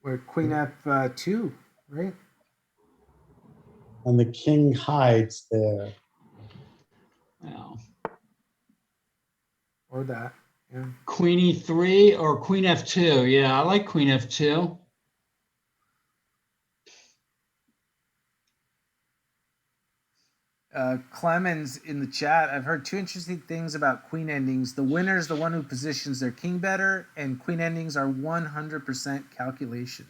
where Queen F2, right? and the king hides there. Well, Or that. Yeah. Queen E3 or Queen F2. Yeah, I like Queen F2. Clemens in the chat. I've heard two interesting things about queen endings. The winner is the one who positions their king better, and queen endings are 100% calculation.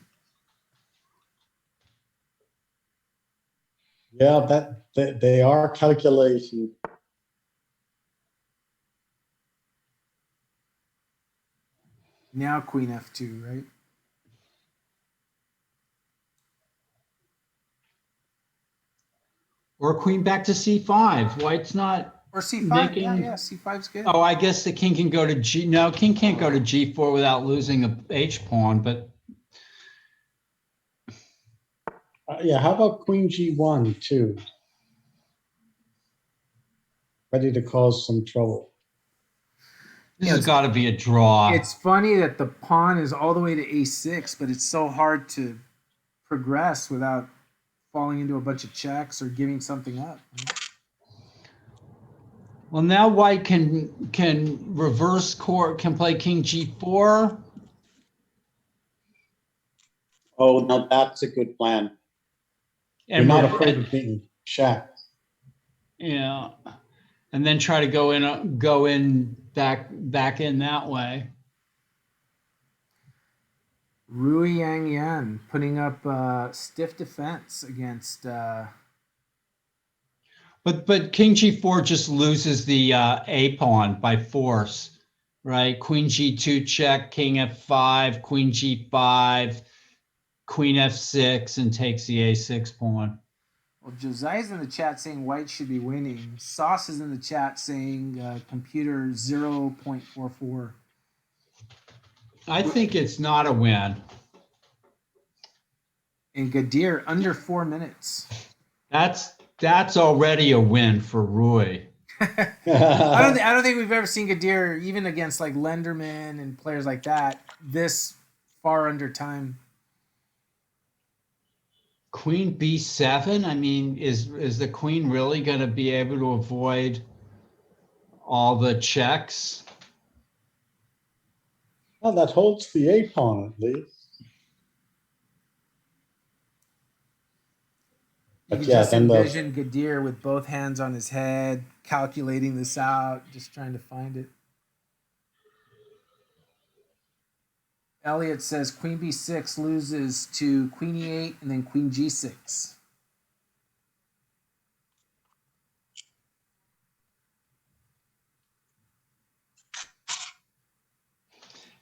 Yeah, that they are calculation. Now Queen F2, right? Or queen back to C5. White's not Or C5. making. Yeah, C5's good. Oh, I guess the king can go to G. No, king can't go to G4 without losing a H pawn, but Yeah, how about queen g1 too? Ready to cause some trouble. this Yeah, has got to be a draw. it's funny that the pawn is all the way to A6, but it's so hard to progress without falling into a bunch of checks or giving something up. Well, now white can reverse court, can play king G4. Oh, now that's a good plan. You're And not afraid of being shacked. yeah, and then try to go in back in that way. Rui Yang Yan putting up stiff defense against. But king G4 just loses the A pawn by force, right? Queen G2 check, king F5, queen G5, queen F6, and takes the A6 pawn. Well, Josiah's in the chat saying white should be winning. Sauce is in the chat saying computer 0.44. I think it's not a win. And Gadir under 4 minutes. That's already a win for Rui. I don't think we've ever seen Gadir, even against like Lenderman and players like that, this far under time. Queen B7. I mean, is the queen really going to be able to avoid all the checks? Well, that holds the A pawn at least. You But can yeah, just then envision Gadir with both hands on his head, calculating this out, just trying to find it. Elliot says Queen B6 loses to Queen E8 and then Queen G6.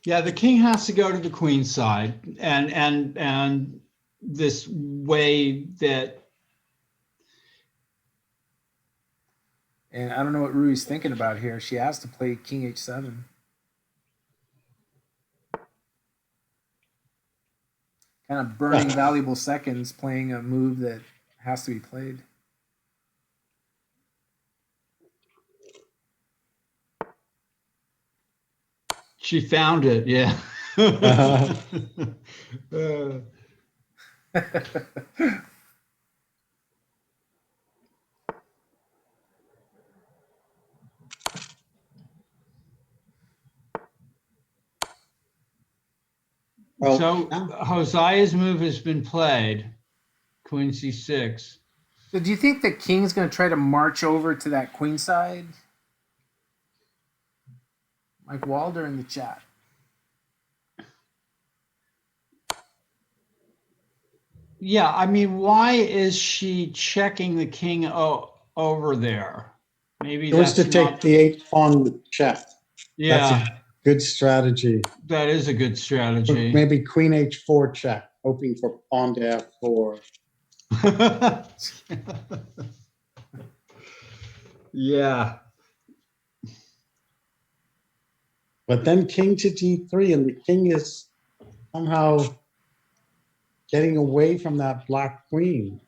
Yeah, the king has to go to the queen side, and this way that. And I don't know what Rui's thinking about here. She has to play King H7. Kind of burning valuable seconds playing a move that has to be played. She found it, yeah. Well, So Hosea's move has been played, Queen C6. So do you think the king's going to try to march over to that queen side? Mike Walder in the chat. Yeah, I mean, why is she checking the king over there? Maybe he wants to that's take not. the 8 pawn check. That's Yeah, a good strategy. that is a good strategy. Maybe Queen H4 check, hoping for pawn to F4. Yeah. But then King to D3, and the king is somehow getting away from that black queen.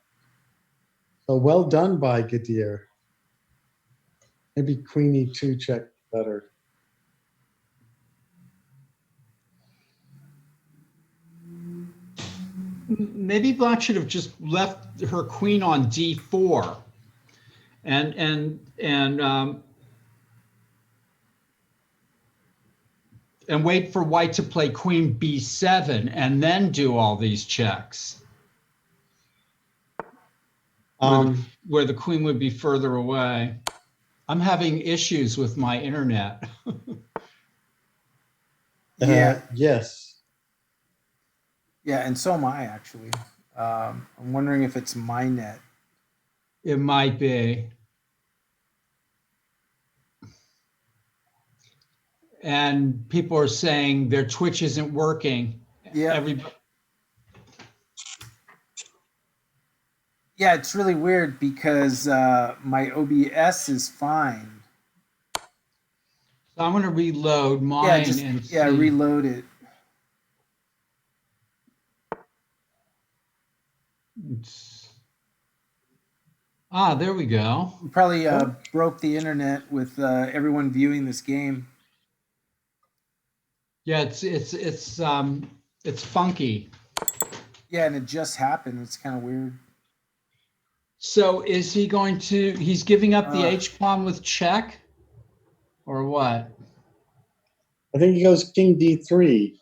So well done by Gadir. Maybe Queen E2 check better. Maybe Black should have just left her queen on D4 and wait for white to play Queen B7 and then do all these checks. Where the queen would be further away. I'm having issues with my internet. Yeah. Yes. Yeah, and so am I actually. I'm wondering if it's my net. It might be. And people are saying their Twitch isn't working. Yeah. Yeah, it's really weird because my OBS is fine. So I'm going to reload mine and see. Reload it. There we go. You probably broke the internet with everyone viewing this game. Yeah, it's funky. Yeah, and it just happened. It's kind of weird. So is he going to? He's giving up the H pawn with check, or what? I think he goes King D3.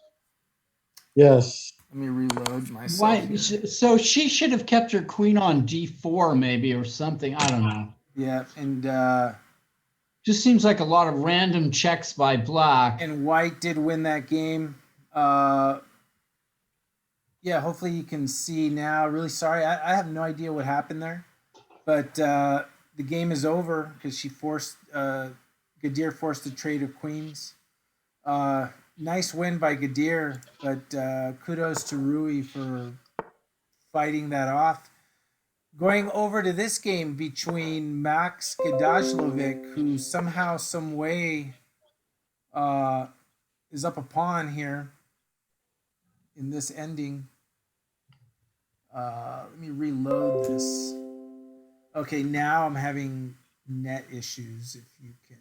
Yes. Let me reload myself. Why? So she should have kept her queen on D4 maybe or something. I don't know. Yeah, and just seems like a lot of random checks by black. And white did win that game. Yeah, hopefully you can see now. Really sorry, I have no idea what happened there, but the game is over because she forced Gadir forced a trade of queens. Nice win by Gadir, but kudos to Rui for fighting that off. Going over to this game between Max Gadajlovic, who somehow, some way, is up a pawn here in this ending. Let me reload this. Okay, now I'm having net issues. If you can.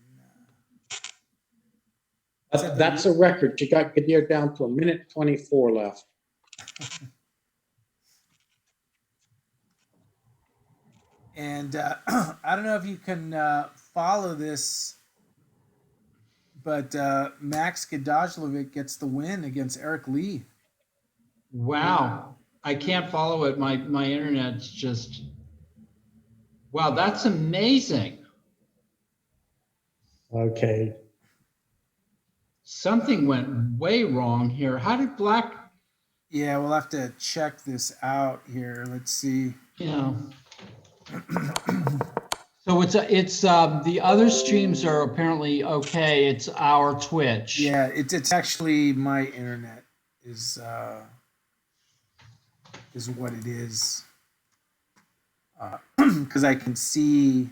That's a record. You got Gadir down to 1:24 left. And I don't know if you can follow this, but Max Gadajlovic gets the win against Eric Lee. Wow. I can't follow it. My internet's just Wow, that's amazing. Okay. Something went way wrong here. How did Black, Yeah, we'll have to check this out here. Let's see. you know? So it's the other streams are apparently okay. It's our Twitch. Yeah, it's actually my internet is what it is. Because I can see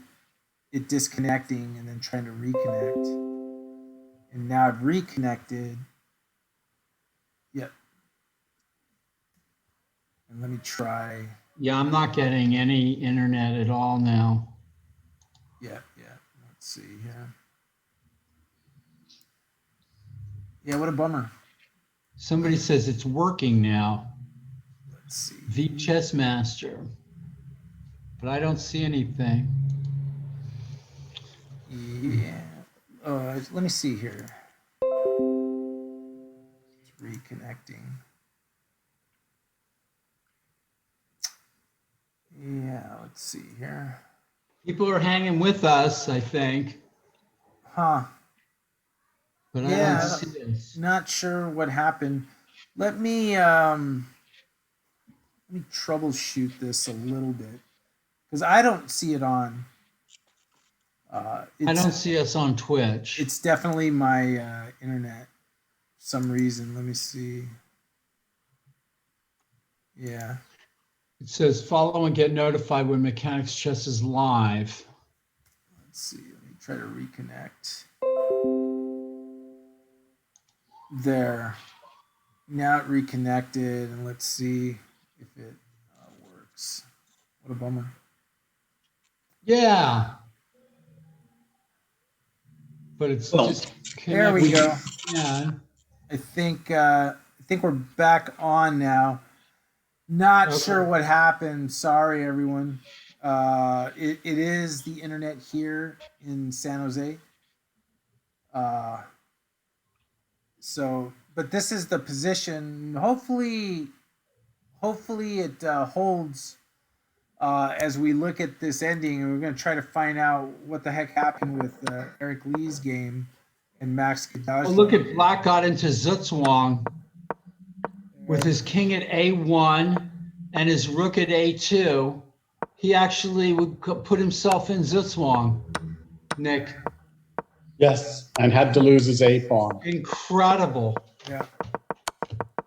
it disconnecting and then trying to reconnect. And now I've reconnected. Yep. And let me try. Yeah, I'm not getting any internet at all now. Yeah. Let's see here. Yeah, what a bummer. Somebody says it's working now. Let's see. V Chess Master. But I don't see anything. Yeah. Let me see here. It's reconnecting. Yeah, let's see here. People are hanging with us, I think, Huh. but Yeah, I don't see this. Not sure what happened. Let me troubleshoot this a little bit because I don't see it on. I don't see us on Twitch. It's definitely my internet. For some reason, let me see. Yeah. It says follow and get notified when Mechanics Chess is live. Let's see. Let me try to reconnect. There. Now it reconnected, and let's see if it works. What a bummer. Yeah. But it's Well, just There we go. Yeah. I think we're back on now. Not Okay. sure what happened. Sorry, everyone. It is the internet here in San Jose. So, but this is the position. Hopefully it holds as we look at this ending, and we're going to try to find out what the heck happened with Eric Lee's game and Max Kadashi. Oh, look at Black got into Zhuang with his king at A1 and his rook at A2. He actually would put himself in Zhuang, Nick. Yes, and had to lose his A pawn. Incredible. Yeah.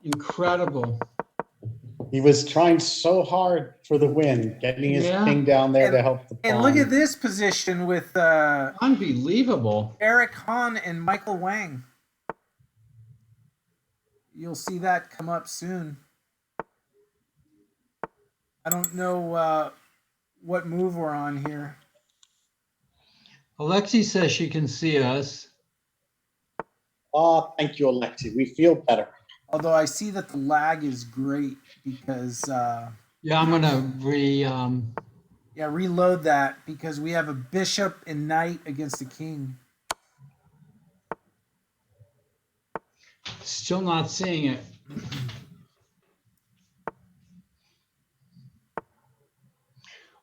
Incredible. He was trying so hard for the win, getting his Yeah. king down there And- to help the pawn. And look at this position with Unbelievable. Eric Hahn and Michael Wang. You'll see that come up soon. I don't know what move we're on here. Alexi says she can see us. Oh, thank you, Alexi. We feel better. Although I see that the lag is great because Yeah, I'm gonna reload that because we have a bishop and knight against the king. still not seeing it.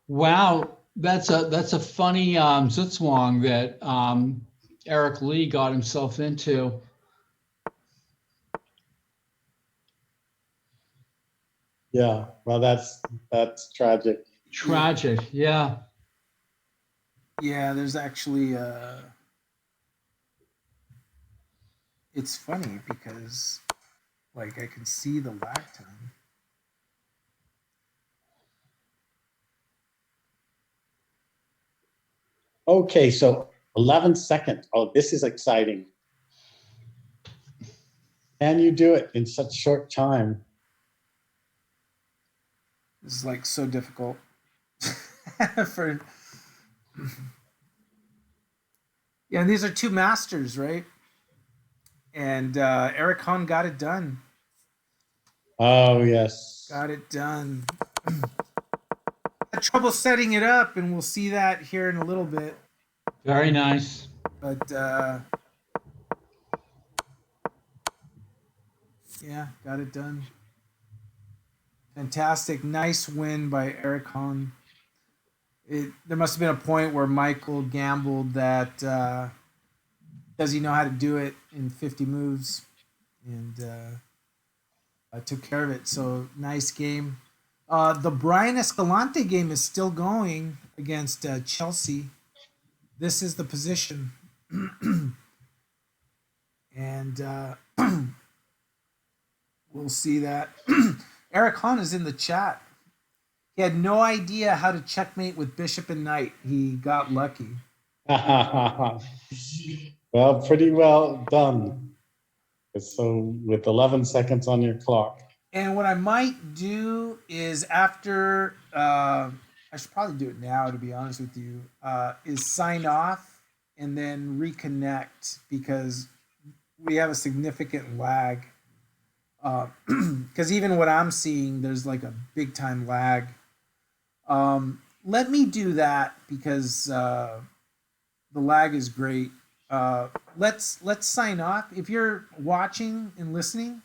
Wow, that's a funny Zhuang that Eric Lee got himself into. Yeah, well, that's tragic. Tragic, yeah. Yeah, there's actually it's funny because like I can see the lag time. Okay, so 11 seconds. Oh, this is exciting. Can you do it in such short time? This is like so difficult for yeah, and these are two masters, right? And Eric Hahn got it done. Oh, yes. Got it done. Had trouble setting it up, and we'll see that here in a little bit. Very nice. But yeah, got it done. Fantastic. Nice win by Eric Hahn. There must have been a point where Michael gambled that does he know how to do it in 50 moves, and took care of it. So nice game. The Brian Escalante game is still going against Chelsea. This is the position. And we'll see that. Eric Hahn is in the chat. He had no idea how to checkmate with bishop and knight. He got lucky. Well, pretty well done. So with 11 seconds on your clock. And what I might do is after, I should probably do it now, to be honest with you, is sign off and then reconnect, because we have a significant lag. Because even what I'm seeing, there's like a big time lag. Let me do that because the lag is great. Let's sign off. If you're watching and listening,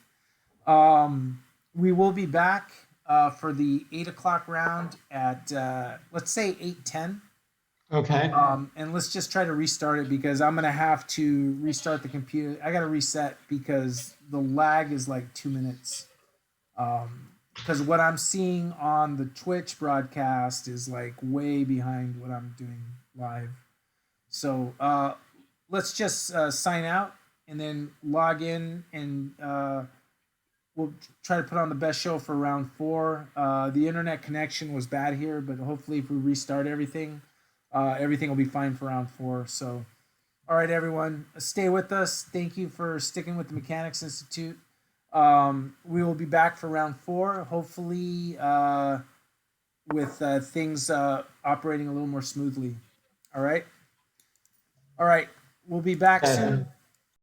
we will be back for the 8 o'clock round at let's say 8:10. Okay. And let's just try to restart it, because I'm gonna have to restart the computer. I gotta reset because the lag is like 2 minutes. Because what I'm seeing on the Twitch broadcast is like way behind what I'm doing live. So let's just sign out and then log in, and we'll try to put on the best show for round 4. The internet connection was bad here, but hopefully if we restart everything, everything will be fine for round 4. So, all right, everyone, stay with us. Thank you for sticking with the Mechanics Institute. We will be back for round 4, hopefully with things operating a little more smoothly. All right. We'll be back soon.